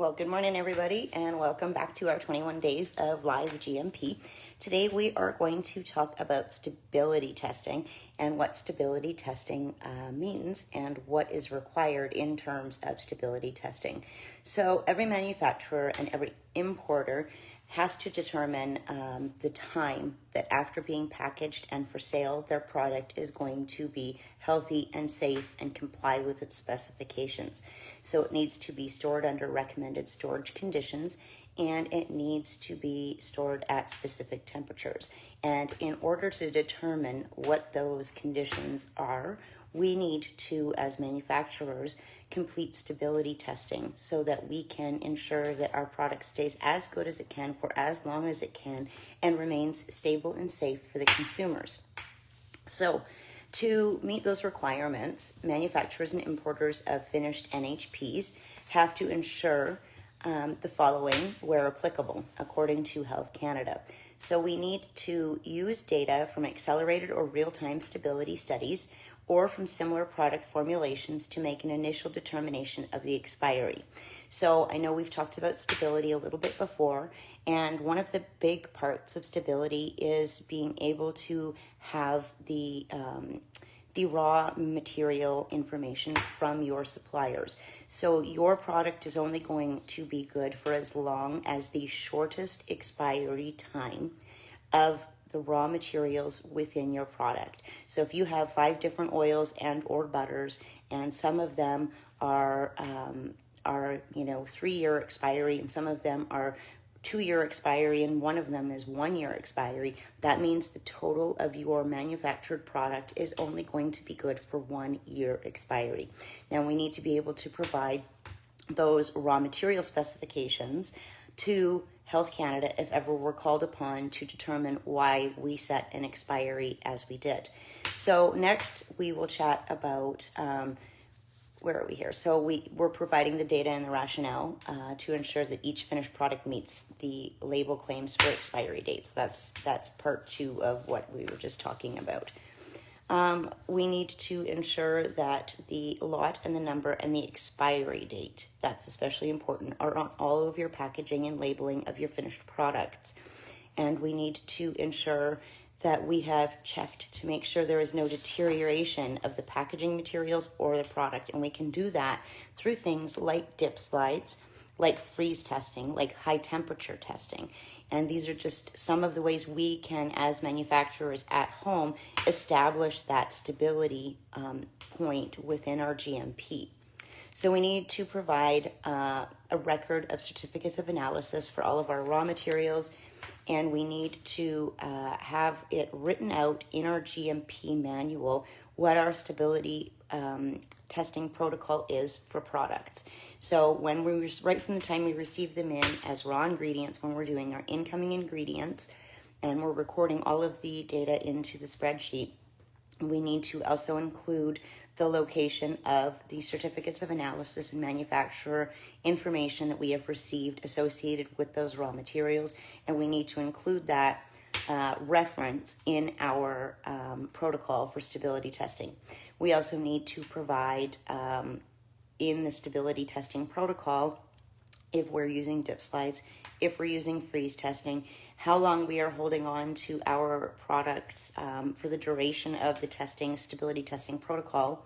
Well, good morning, everybody, and welcome back to our 21 days of live GMP. Today, we are going to talk about stability testing and what stability testing means and what is required in terms of stability testing. So every manufacturer and every importer has to determine the time that after being packaged and for sale, their product is going to be healthy and safe and comply with its specifications. So it needs to be stored under recommended storage conditions, and it needs to be stored at specific temperatures. And in order to determine what those conditions are, we need to, as manufacturers, complete stability testing so that we can ensure that our product stays as good as it can for as long as it can and remains stable and safe for the consumers. So to meet those requirements, manufacturers and importers of finished NHPs have to ensure the following where applicable, according to Health Canada. So we need to use data from accelerated or real-time stability studies or from similar product formulations to make an initial determination of the expiry. So I know we've talked about stability a little bit before, and one of the big parts of stability is being able to have the raw material information from your suppliers. So your product is only going to be good for as long as the shortest expiry time of the raw materials within your product. So if you have 5 different oils and or butters, and some of them are 3-year expiry, and some of them are 2-year expiry, and one of them is 1-year expiry, that means the total of your manufactured product is only going to be good for 1 year expiry. Now we need to be able to provide those raw material specifications to Health Canada if ever we're called upon to determine why we set an expiry as we did. So next we will chat about where are we here? So we're providing the data and the rationale to ensure that each finished product meets the label claims for expiry dates. That's part 2 of what we were just talking about. We need to ensure that the lot and the number and the expiry date, that's especially important, are on all of your packaging and labeling of your finished products. And we need to ensure that we have checked to make sure there is no deterioration of the packaging materials or the product. And we can do that through things like dip slides, like freeze testing, like high temperature testing. And these are just some of the ways we can, as manufacturers at home, establish that stability point within our GMP. So we need to provide a record of certificates of analysis for all of our raw materials, and we need to have it written out in our GMP manual what our stability testing protocol is for products. So when right from the time we receive them in as raw ingredients, when we're doing our incoming ingredients and we're recording all of the data into the spreadsheet, we need to also include the location of the certificates of analysis and manufacturer information that we have received associated with those raw materials, and we need to include that reference in our protocol for stability testing. We also need to provide in the stability testing protocol, if we're using dip slides, if we're using freeze testing, how long we are holding on to our products for the duration of the stability testing protocol,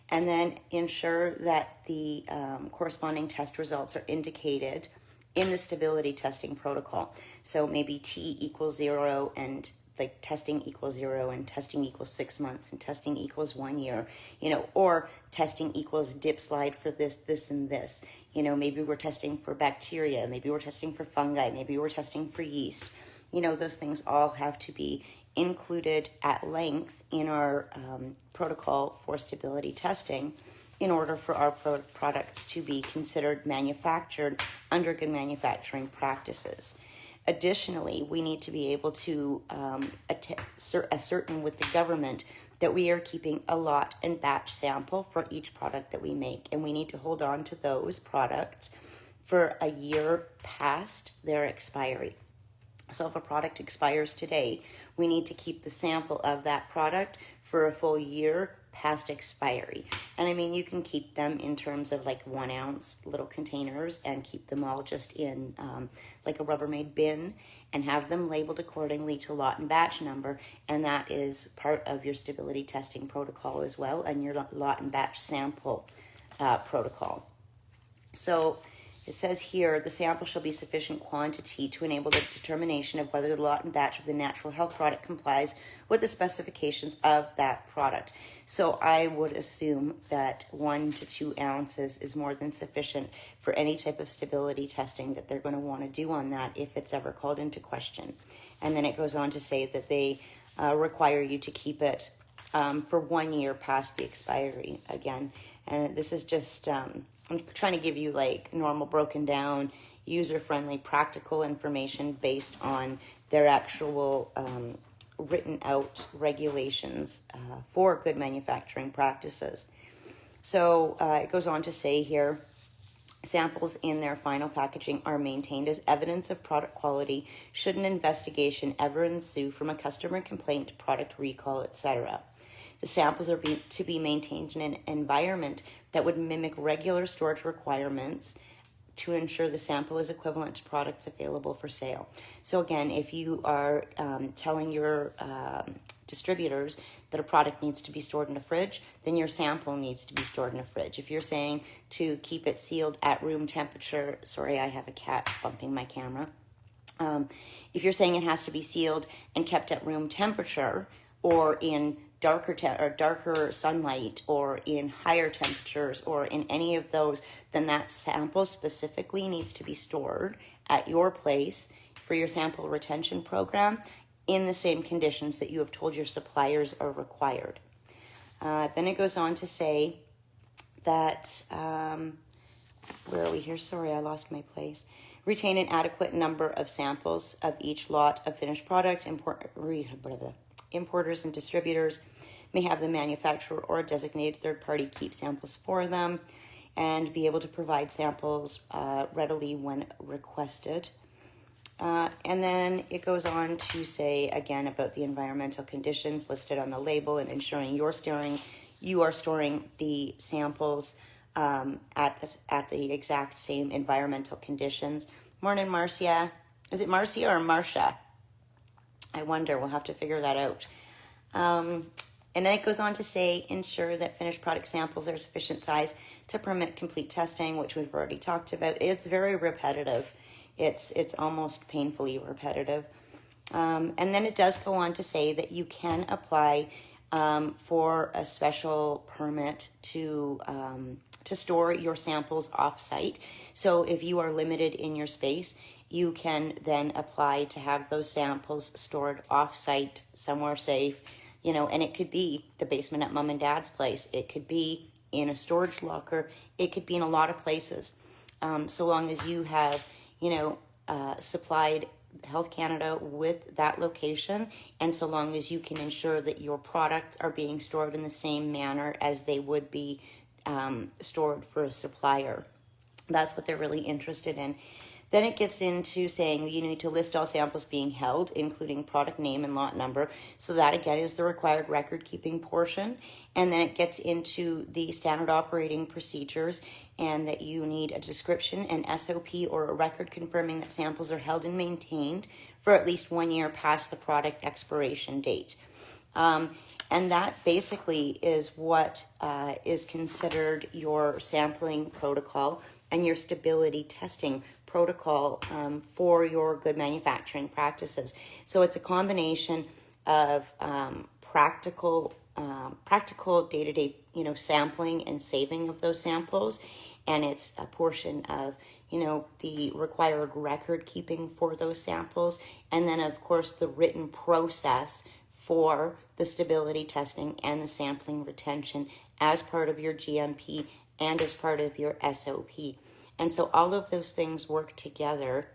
and then ensure that the corresponding test results are indicated in the stability testing protocol. So maybe T equals 0 and like testing equals 0 and testing equals 6 months and testing equals 1 year, or testing equals dip slide for this, and this. Maybe we're testing for bacteria, maybe we're testing for fungi, maybe we're testing for yeast. Those things all have to be included at length in our protocol for stability testing in order for our products to be considered manufactured under good manufacturing practices. Additionally, we need to be able to ascertain with the government that we are keeping a lot and batch sample for each product that we make, and we need to hold on to those products for a year past their expiry. So if a product expires today, we need to keep the sample of that product for a full year past expiry. And I mean, you can keep them in terms of like 1 ounce little containers and keep them all just in like a Rubbermaid bin and have them labeled accordingly to lot and batch number. And that is part of your stability testing protocol as well, and your lot and batch sample protocol. So it says here, the sample shall be sufficient quantity to enable the determination of whether the lot and batch of the natural health product complies with the specifications of that product. So I would assume that 1 to 2 ounces is more than sufficient for any type of stability testing that they're going to want to do on that if it's ever called into question. And then it goes on to say that they require you to keep it for 1 year past the expiry again. And this is just... I'm trying to give you like normal, broken down, user-friendly, practical information based on their actual written out regulations for good manufacturing practices. So it goes on to say here, samples in their final packaging are maintained as evidence of product quality should an investigation ever ensue from a customer complaint, product recall, etc. The samples are to be maintained in an environment that would mimic regular storage requirements to ensure the sample is equivalent to products available for sale. So again, if you are telling your distributors that a product needs to be stored in a fridge, then your sample needs to be stored in a fridge. If you're saying to keep it sealed at room temperature, sorry, I have a cat bumping my camera. If you're saying it has to be sealed and kept at room temperature or in darker sunlight or in higher temperatures or in any of those, then that sample specifically needs to be stored at your place for your sample retention program in the same conditions that you have told your suppliers are required. Then it goes on to say that, where are we here? Sorry, I lost my place. Retain an adequate number of samples of each lot of finished product. Importers and distributors may have the manufacturer or a designated third party keep samples for them and be able to provide samples readily when requested. And then it goes on to say again about the environmental conditions listed on the label and ensuring you are storing the samples at the exact same environmental conditions. Morning, Marcia. Is it Marcia or Marcia? I wonder. We'll have to figure that out. And then it goes on to say, ensure that finished product samples are sufficient size to permit complete testing, which we've already talked about. It's very repetitive. It's almost painfully repetitive. And then it does go on to say that you can apply for a special permit to store your samples off-site. So if you are limited in your space, you can then apply to have those samples stored off-site somewhere safe, and it could be the basement at mom and dad's place. It could be in a storage locker. It could be in a lot of places. So long as you have, supplied Health Canada with that location, and so long as you can ensure that your products are being stored in the same manner as they would be stored for a supplier. That's what they're really interested in. Then it gets into saying you need to list all samples being held, including product name and lot number. So that, again, is the required record-keeping portion. And then it gets into the standard operating procedures and that you need a description, an SOP, or a record confirming that samples are held and maintained for at least 1 year past the product expiration date. And that basically is what is considered your sampling protocol and your stability testing protocol for your good manufacturing practices. So it's a combination of practical day-to-day, sampling and saving of those samples, and it's a portion of the required record keeping for those samples, and then of course the written process for the stability testing and the sampling retention as part of your GMP and as part of your SOP. And so all of those things work together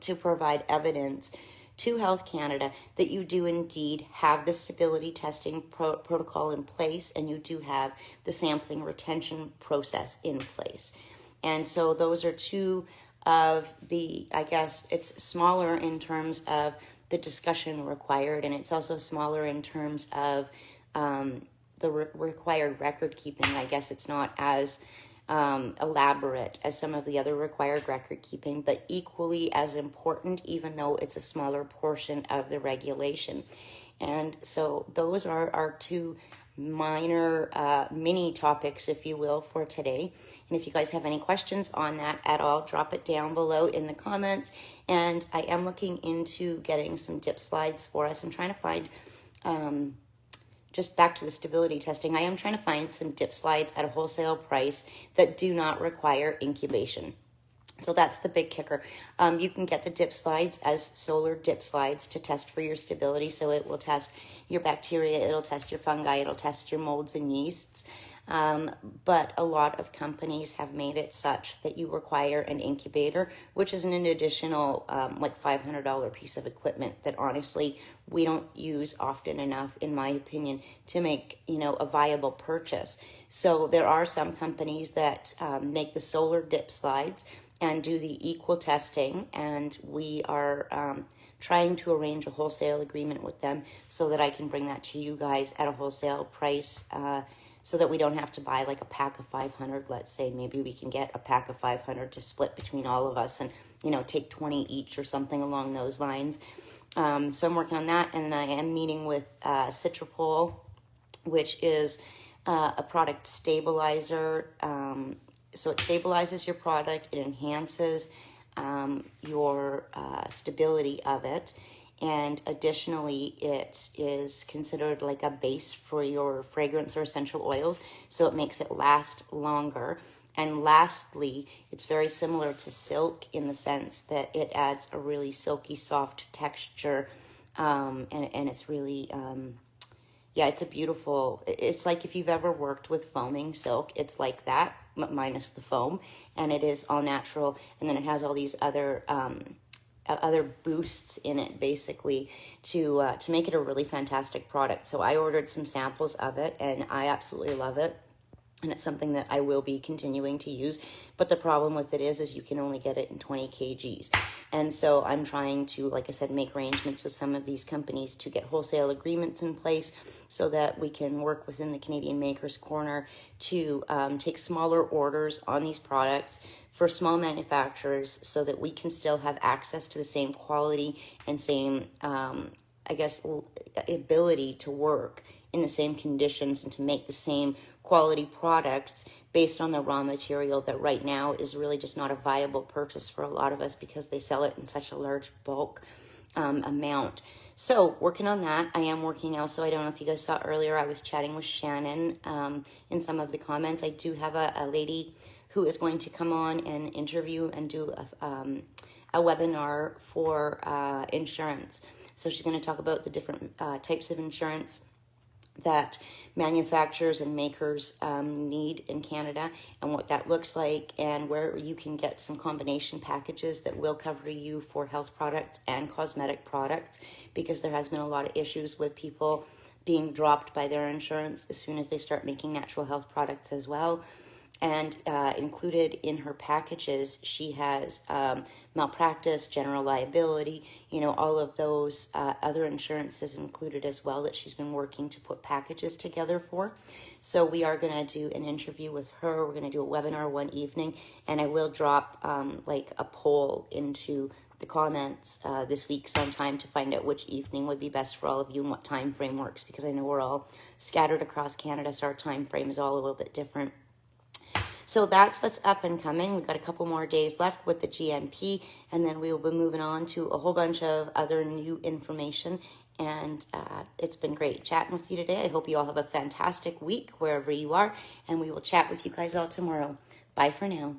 to provide evidence to Health Canada that you do indeed have the stability testing protocol in place and you do have the sampling retention process in place. And so those are two of the, I guess it's smaller in terms of the discussion required, and it's also smaller in terms of the required record keeping. I guess it's not as elaborate as some of the other required record keeping, but equally as important, even though it's a smaller portion of the regulation. And so those are our two minor mini topics, if you will, for today. And if you guys have any questions on that at all, drop it down below in the comments. And I am looking into getting some dip slides for us. I'm trying to find, just back to the stability testing, I am trying to find some dip slides at a wholesale price that do not require incubation. So that's the big kicker. You can get the dip slides as solar dip slides to test for your stability. So it will test your bacteria, it'll test your fungi, it'll test your molds and yeasts. But a lot of companies have made it such that you require an incubator, which is an additional like $500 piece of equipment that honestly we don't use often enough, in my opinion, to make, you know, a viable purchase. So there are some companies that make the solar dip slides and do the equal testing, and we are trying to arrange a wholesale agreement with them so that I can bring that to you guys at a wholesale price, so that we don't have to buy like a pack of 500, let's say. Maybe we can get a pack of 500 to split between all of us and, you know, take 20 each or something along those lines. So I'm working on that, and I am meeting with Citropol, which is a product stabilizer. So it stabilizes your product, it enhances your stability of it, and additionally it is considered like a base for your fragrance or essential oils, so it makes it last longer. And lastly, it's very similar to silk in the sense that it adds a really silky soft texture, and it's really yeah, it's a beautiful, it's like if you've ever worked with foaming silk, it's like that, minus the foam, and it is all natural. And then it has all these other boosts in it, basically, to make it a really fantastic product. So I ordered some samples of it, and I absolutely love it. And it's something that I will be continuing to use. But the problem with it is you can only get it in 20 kgs. And so I'm trying to, like I said, make arrangements with some of these companies to get wholesale agreements in place so that we can work within the Canadian Makers Corner to take smaller orders on these products for small manufacturers so that we can still have access to the same quality and same, I guess, ability to work in the same conditions and to make the same quality products based on the raw material that right now is really just not a viable purchase for a lot of us because they sell it in such a large bulk amount. So working on that. I am working also, I don't know if you guys saw earlier, I was chatting with Shannon in some of the comments. I do have a lady who is going to come on and interview and do a webinar for insurance. So she's going to talk about the different types of insurance that manufacturers and makers need in Canada and what that looks like, and where you can get some combination packages that will cover you for health products and cosmetic products, because there has been a lot of issues with people being dropped by their insurance as soon as they start making natural health products as well. And included in her packages, she has malpractice, general liability, you know, all of those other insurances included as well that she's been working to put packages together for. So we are going to do an interview with her. We're going to do a webinar one evening, and I will drop like a poll into the comments this week sometime to find out which evening would be best for all of you and what time frame works, because I know we're all scattered across Canada, so our time frame is all a little bit different. So that's what's up and coming. We've got a couple more days left with the GMP, and then we will be moving on to a whole bunch of other new information. And it's been great chatting with you today. I hope you all have a fantastic week wherever you are, and we will chat with you guys all tomorrow. Bye for now.